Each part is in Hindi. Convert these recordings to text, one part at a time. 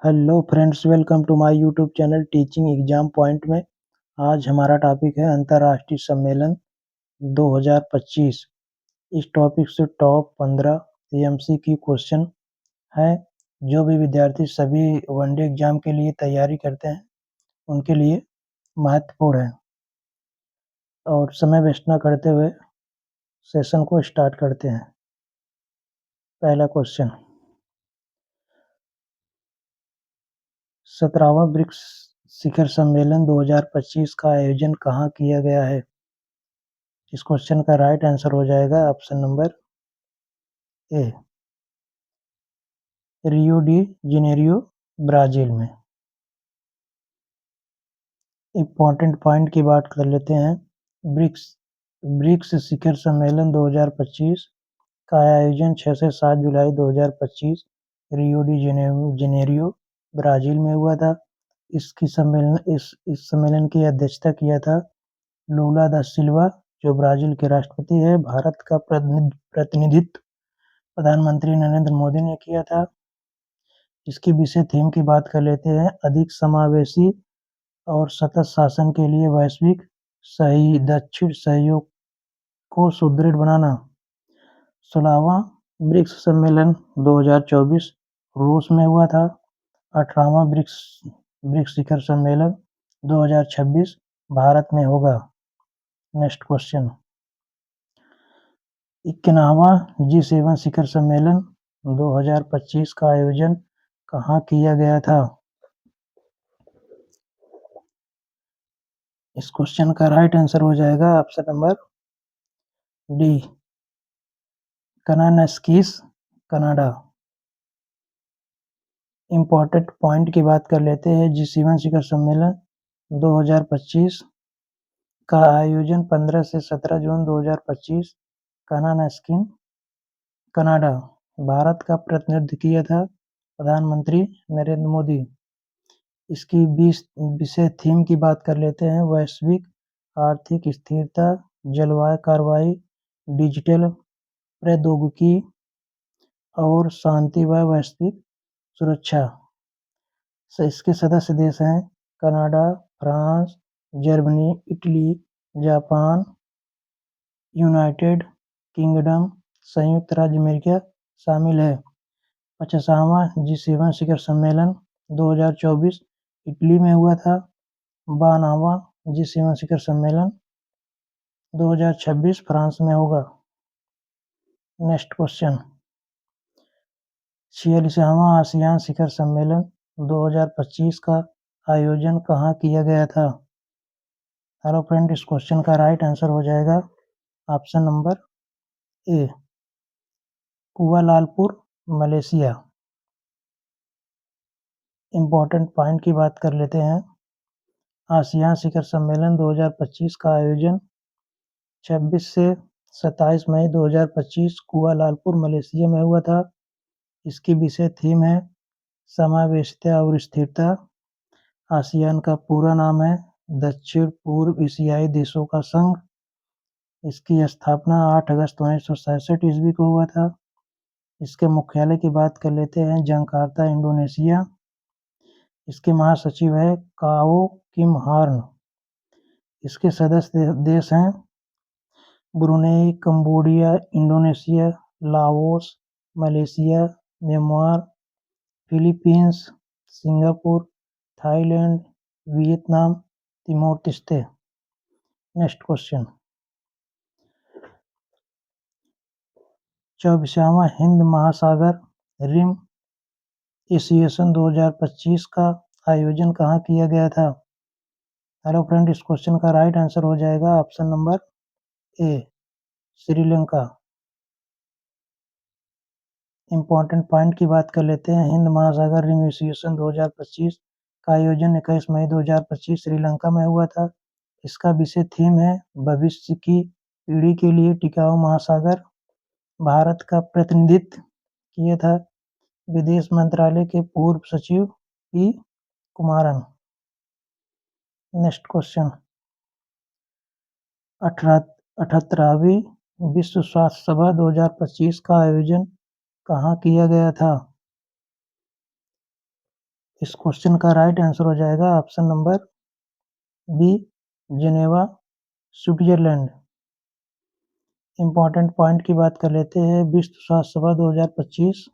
Hello friends, welcome to my YouTube channel teaching exam point में। आज हमारा टॉपिक है अंतर्राष्ट्रीय सम्मेलन 2025। इस टॉपिक से टॉप 15 एमसीक्यू क्वेश्चन है जो भी विद्यार्थी सभी वनडे एग्जाम के लिए तैयारी करते हैं उनके लिए महत्वपूर्ण है। और समय वेस्ट न करते हुए सेशन को स्टार्ट करते हैं। पहला क्वेश्चन, 17वां ब्रिक्स शिखर सम्मेलन 2025 का आयोजन कहाँ किया गया है? इस क्वेश्चन का राइट आंसर हो जाएगा ऑप्शन नंबर ए, रियो डी जेनेरियो, ब्राजील में। इम्पोर्टेंट पॉइंट की बात कर लेते हैं। ब्रिक्स ब्रिक्स शिखर सम्मेलन 2025 का आयोजन 6 से 7 जुलाई 2025 रियो डी जेनेरियो, ब्राजील में हुआ था। इस सम्मेलन की अध्यक्षता किया था लूला दा सिल्वा, जो ब्राजील के राष्ट्रपति है। भारत का प्रतिनिधित्व प्रधानमंत्री नरेंद्र मोदी ने किया था। इसकी विषय थीम की बात कर लेते हैं, अधिक समावेशी और सतत शासन के लिए वैश्विक दक्षिण सहयोग को सुदृढ़ बनाना। 16वां ब्रिक्स सम्मेलन 2024 रूस में हुआ था। 18वां ब्रिक्स शिखर सम्मेलन 2026 भारत में होगा। नेक्स्ट क्वेश्चन, 91वां G7 शिखर सम्मेलन 2025 का आयोजन कहाँ किया गया था? इस क्वेश्चन का राइट आंसर हो जाएगा option number D, Kananaskis, Canada. Important point की बात कर लेते हैं। G7 शिखर सम्मेलन 2025 का आयोजन 15 से 17 जून 2025 कानानास्किन, कनाडा, भारत का प्रतिनिधित्व किया था प्रधानमंत्री नरेंद्र मोदी। इसकी विषय थीम की बात कर लेते हैं, वैश्विक आर्थिक स्थिरता, जलवायु कार्रवाई, डिजिटल प्रौद्योगिकी और शांति व वैश्विक सुरक्षा। इसके सदस्य देश हैं Canada, France, Germany, Italy, Japan, United kingdom, संयुक्त राज्य अमेरिका शामिल है। 50वां G7 शिखर सम्मेलन 2024 इटली में हुआ था। 92वां G7 शिखर सम्मेलन 2026 फ्रांस में होगा। नेक्स्ट क्वेश्चन, 46वां आसियान शिखर सम्मेलन 2025 का आयोजन कहाँ किया गया था? हेलो फ्रेंड, इस क्वेश्चन का राइट आंसर हो जाएगा ऑप्शन नंबर ए, कुआलालंपुर, मलेशिया। इम्पोर्टेंट पॉइंट की बात कर लेते हैं। आसियान शिखर सम्मेलन 2025 का आयोजन 26 से 27 मई 2025 कुआलालंपुर, मलेशिया में हुआ था। इसकी विषय थीम है समावेशिता और स्थिरता। आसियान का पूरा नाम है दक्षिण पूर्व एशियाई देशों का संघ। इसकी स्थापना 8 अगस्त 1967 ईस्वी को हुआ था। इसके मुख्यालय की बात कर लेते हैं, जकार्ता, इंडोनेशिया। इसके महासचिव है काओ किम हार्न। इसके सदस्य देश हैं Brunei, Cambodia, Indonesia, Laos, Malaysia, Myanmar, Philippines, Singapore, Thailand, Vietnam, Timor Leste. Next question, 24वां हिंद महासागर रिम एसोसिएशन 2025 का आयोजन कहाँ किया गया था? हेलो फ्रेंड, इस क्वेश्चन का राइट आंसर हो जाएगा ऑप्शन नंबर ए, श्रीलंका। इम्पोर्टेंट पॉइंट की बात कर लेते हैं। हिंद महासागर रिम एसोसिएशन 2025 का आयोजन 21 मई 2025 श्रीलंका में हुआ था। इसका विषय थीम है भविष्य की पीढ़ी के लिए टिकाऊ महासागर। भारत का प्रतिनिधित्व किया था विदेश मंत्रालय के पूर्व सचिव पी कुमारन। नेक्स्ट क्वेश्चन, 78वीं विश्व स्वास्थ्य सभा 2025 का आयोजन कहाँ किया गया था? इस क्वेश्चन का राइट आंसर हो जाएगा option number B, Geneva, Switzerland. Important point की बात कर लेते हैं। विश्व स्वास्थ्य सभा 2025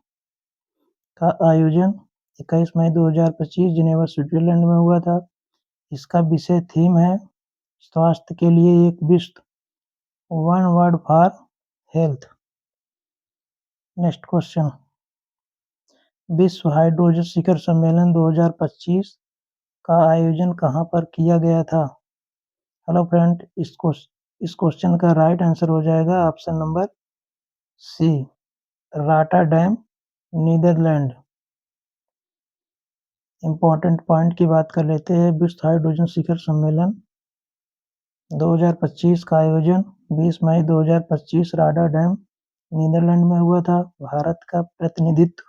का आयोजन 21 मई 2025 जिनेवा, स्विट्जरलैंड में हुआ था। इसका विषय थीम है स्वास्थ्य के लिए एक विश्व, one world for health. Next question, विश्व हाइड्रोजन शिखर सम्मेलन 2025 का आयोजन कहाँ पर किया गया था? हेलो फ्रेंड, इस क्वेश्चन का राइट आंसर हो जाएगा option number C, Rotterdam, Netherlands. Important point की बात कर लेते हैं। विश्व हाइड्रोजन शिखर सम्मेलन 2025 का आयोजन 20 मई 2025 रॉटरडैम, नीदरलैंड में हुआ था। भारत का प्रतिनिधित्व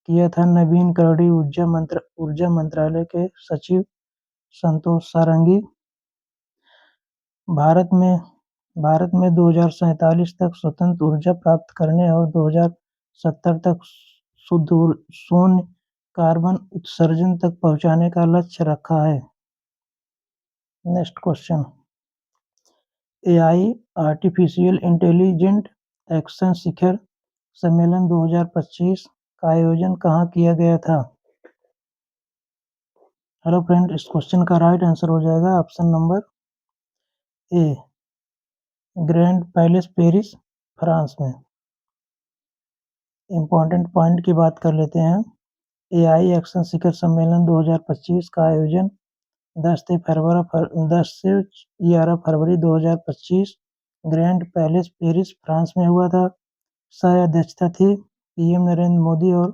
किया था नवीकरणीय ऊर्जा मंत्रालय के सचिव संतोष सारंगी। भारत में 2047 तक स्वतंत्र ऊर्जा प्राप्त करने और 2070 तक शुद्ध शून्य कार्बन उत्सर्जन तक पहुंचाने का लक्ष्य रखा है। Next question, AI artificial intelligent action शिखर सम्मेलन 2025 का आयोजन कहाँ किया गया था? हेलो फ्रेंड, इस क्वेश्चन का राइट आंसर हो जाएगा option number A, grand palace, Paris, France में। इम्पोर्टेंट पॉइंट की बात कर लेते हैं। एआई एक्शन शिखर सम्मेलन 2025 का आयोजन 10 से 11 फरवरी 2025 ग्रैंड पैलेस, पेरिस, फ्रांस में हुआ था। सह अध्यक्षता थी पीएम नरेंद्र मोदी और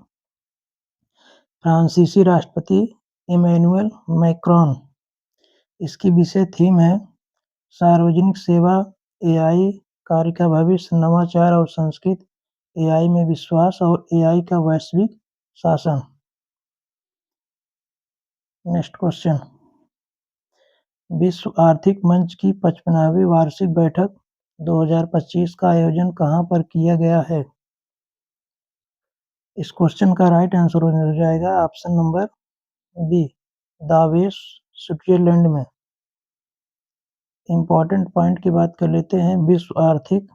फ्रांसीसी राष्ट्रपति इमैनुअल मैक्रोन। इसकी विषय थीम है सार्वजनिक सेवा, एआई कार्य का भविष्य, नवाचार और संस्कृत, एआई में विश्वास और एआई का वैश्विक शासन। नेक्स्ट क्वेश्चन, विश्व आर्थिक मंच की 55वीं वार्षिक बैठक 2025 का आयोजन कहाँ पर किया गया है? इस क्वेश्चन का राइट आंसर हो जाएगा option number B, Davos, Switzerland में। इम्पोर्टेंट पॉइंट की बात कर लेते हैं। विश्व आर्थिक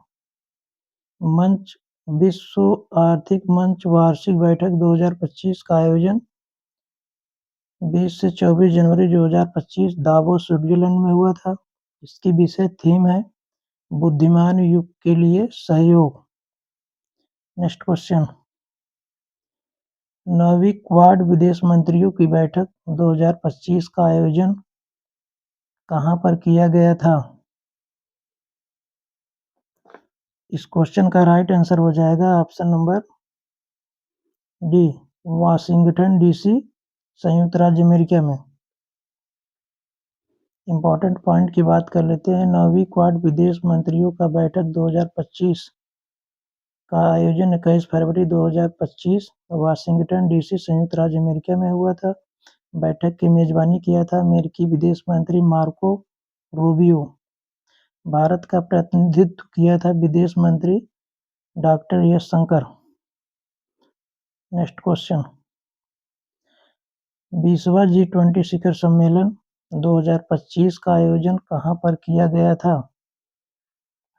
मंच वार्षिक बैठक 2025 का आयोजन 20 से 24 जनवरी 2025 दावोस, स्विट्जरलैंड में हुआ था। इसकी विषय थीम है बुद्धिमान युग के लिए सहयोग। नेक्स्ट क्वेश्चन, 9वीं क्वाड विदेश मंत्रियों की बैठक 2025 का आयोजन कहाँ पर किया गया था? इस क्वेश्चन का राइट आंसर हो जाएगा option number D, Washington DC, संयुक्त राज्य अमेरिका में। इम्पोर्टेंट पॉइंट की बात कर लेते हैं। 9वीं क्वाड विदेश मंत्रियों का बैठक 2025 का आयोजन 21 फरवरी 2025 वाशिंगटन डीसी, संयुक्त राज्य अमेरिका में हुआ था। बैठक की मेजबानी किया था अमेरिकी विदेश मंत्री मार्को रूबियो। भारत का प्रतिनिधित्व किया था विदेश मंत्री doctor S Shankar. Next question, 20वां G20 शिखर सम्मेलन 2025 का आयोजन कहाँ पर किया गया था?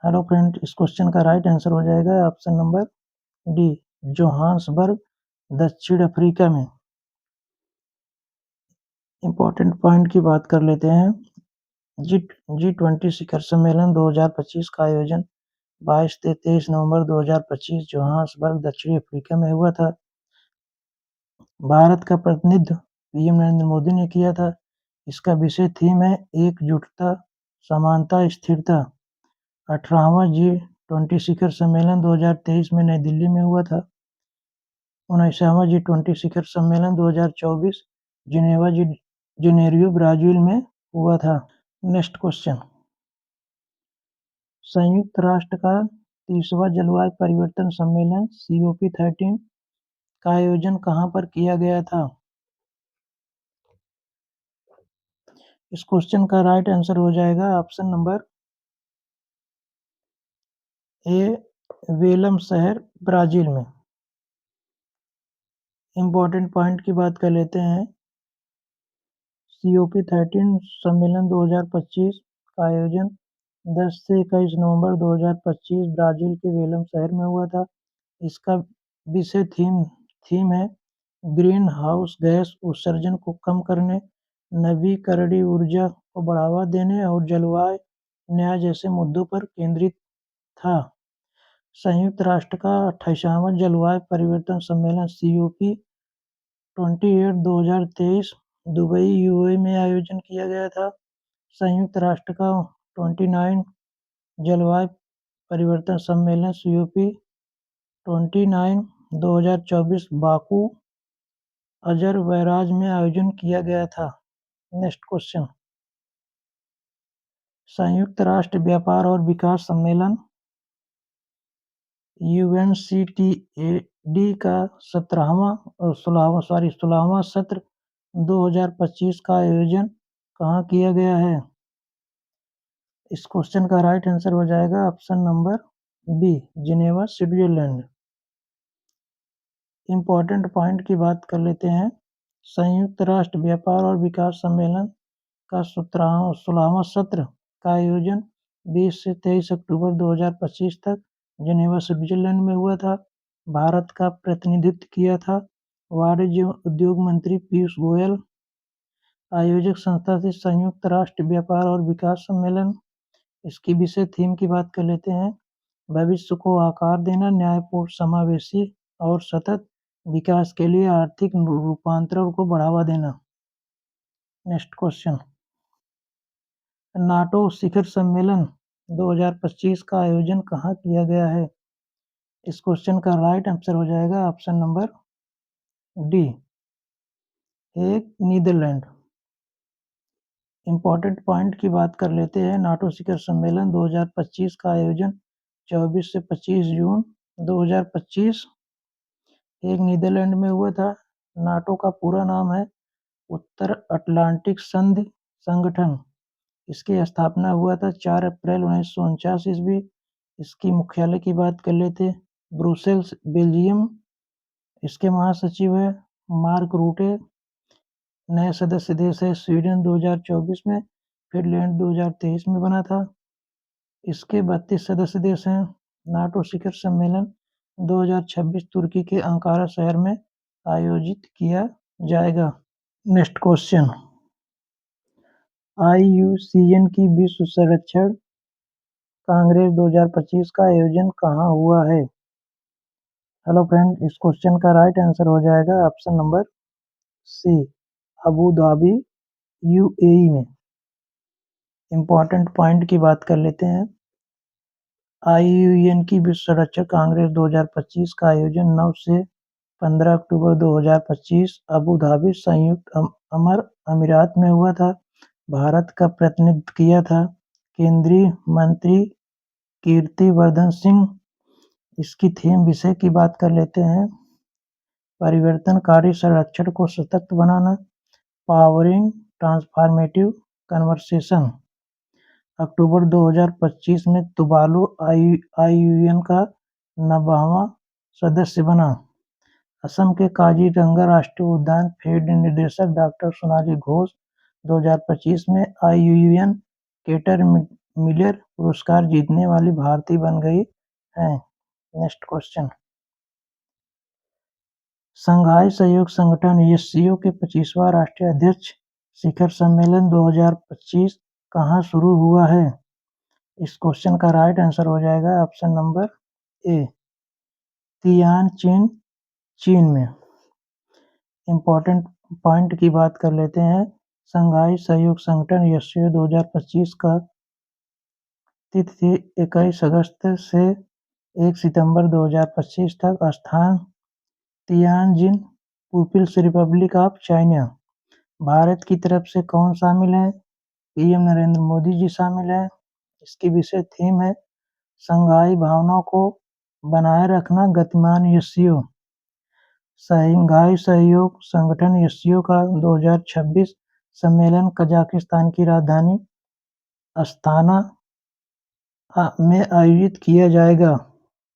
हेलो फ्रेंड, इस क्वेश्चन का राइट आंसर हो जाएगा ऑप्शन नंबर डी, जोहान्सबर्ग, दक्षिण अफ्रीका में। इम्पोर्टेंट पॉइंट की बात कर लेते हैं। G20 शिखर सम्मेलन 2025 का आयोजन 22 से 23 नवंबर 2025 जोहान्सबर्ग, दक्षिण अफ्रीका में हुआ था। भारत का प्रतिनिधित्व पीएम नरेंद्र मोदी ने किया था। इसका विषय थीम है एकजुटता, समानता, स्थिरता। 18वां G20 शिखर सम्मेलन 2023 में नई दिल्ली में हुआ था। 19वां G20 शिखर सम्मेलन 2024 जेनेरियो, ब्राजील में हुआ था। नेक्स्ट क्वेश्चन, संयुक्त राष्ट्र का 30वां जलवायु परिवर्तन सम्मेलन COP13 का आयोजन कहाँ पर किया गया था? इस क्वेश्चन का राइट आंसर हो जाएगा ऑप्शन नंबर ए, बेलम शहर, ब्राजील में। इम्पोर्टेंट पॉइंट की बात कर लेते हैं। COP13 सम्मेलन 2025 का आयोजन 10 से 21 नवंबर 2025 ब्राजील के बेलम शहर में हुआ था। इसका विषय थीम है ग्रीन हाउस गैस उत्सर्जन को कम करने, नवीकरणीय ऊर्जा को बढ़ावा देने और जलवायु न्याय जैसे मुद्दों पर केंद्रित था। संयुक्त राष्ट्र का 28वां जलवायु परिवर्तन सम्मेलन COP28 2023 दुबई यूएई में आयोजन किया गया था। संयुक्त राष्ट्र का 29 जलवायु परिवर्तन सम्मेलन COP29 2024 बाकू अजरबैजान में आयोजन किया गया था। नेक्स्ट क्वेश्चन, संयुक्त राष्ट्र व्यापार और विकास सम्मेलन UNCTAD का 16वां सत्र 2025 का आयोजन कहाँ किया गया है? इस क्वेश्चन का राइट आंसर हो जाएगा option number B, Geneva, Switzerland. Important point की बात कर लेते हैं। संयुक्त राष्ट्र व्यापार और विकास सम्मेलन का 16वां सत्र का आयोजन 20 से 23 अक्टूबर 2025 तक जिनेवा, स्विट्जरलैंड में हुआ था। भारत का प्रतिनिधित्व किया था वाणिज्य उद्योग मंत्री पीयूष गोयल। आयोजक संस्था थी संयुक्त राष्ट्र व्यापार और विकास सम्मेलन। इसकी विषय थीम की बात कर लेते हैं। भविष्य को आकार देना, न्यायपूर्ण, समावेशी और सतत विकास के लिए आर्थिक रूपांतरण को बढ़ावा देना। नेक्स्ट क्वेश्चन, नाटो शिखर सम्मेलन 2025 का आयोजन कहाँ किया गया है? इस क्वेश्चन का राइट आंसर हो जाएगा option number D, Hague, Netherlands. Important point की बात कर लेते हैं। नाटो शिखर सम्मेलन 2025 का आयोजन 24 से 25 जून 2025 हेग, नीदरलैंड में हुआ था। नाटो का पूरा नाम है उत्तर अटलांटिक संधि संगठन। इसकी स्थापना हुआ था 4 अप्रैल 1949 ईस्वी। इसकी मुख्यालय की बात कर लेते ब्रुसेल्स, बेल्जियम। इसके महासचिव है मार्क रूटे। नया सदस्य देश है स्वीडन 2024 में, फिनलैंड 2023 में बना था। इसके 32 सदस्य देश हैं। नाटो शिखर सम्मेलन 2026 तुर्की के अंकारा शहर में आयोजित किया जाएगा। नेक्स्ट क्वेश्चन, IUCN की विश्व संरक्षण कांग्रेस 2025 का आयोजन कहाँ हुआ है? हेलो फ्रेंड, इस क्वेश्चन का राइट आंसर हो जाएगा option number C, Abu Dhabi, UAE में। इम्पोर्टेंट पॉइंट की बात कर लेते हैं। IUCN की विश्व संरक्षण कांग्रेस 2025 का आयोजन 9 से 15 अक्टूबर 2025 अबू धाबी, संयुक्त अरब अमीरात में हुआ था। भारत का प्रतिनिधित्व किया था केंद्रीय मंत्री कीर्तिवर्धन सिंह। इसकी थीम विषय की बात कर लेते हैं। परिवर्तनकारी संरक्षण को सशक्त बनाना, पावरिंग ट्रांसफॉर्मेटिव कन्वर्सेशन। अक्टूबर 2025 में तुवालू IUCN का 90वां सदस्य बना। असम के काजीरंगा राष्ट्रीय उद्यान फील्ड निदेशक डॉक्टर सोनाली घोष 2025 में IUCN केटर मिलर पुरस्कार जीतने वाली भारतीय बन गई हैं। नेक्स्ट क्वेश्चन, शंघाई सहयोग संगठन SCO के 25वां राष्ट्रीय अध्यक्ष शिखर सम्मेलन 2025 कहाँ शुरू हुआ है? इस क्वेश्चन का राइट आंसर हो जाएगा ऑप्शन नंबर ए, तियानजिन, चीन में। इम्पोर्टेंट पॉइंट की बात कर लेते हैं। शंघाई सहयोग संगठन SCO 2025 का तिथि 21 अगस्त से 1 सितंबर 2025 तक, स्थान Tianjin, People's Republic of China. Bharat की तरफ से कौन शामिल है? PM नरेंद्र मोदी जी शामिल है। इसकी विषय थीम है शंघाई भावना को बनाए रखना, गतिमान SCO। शंघाई सहयोग संगठन SCO का 2026 सम्मेलन कजाकिस्तान की राजधानी अस्ताना में आयोजित किया जाएगा।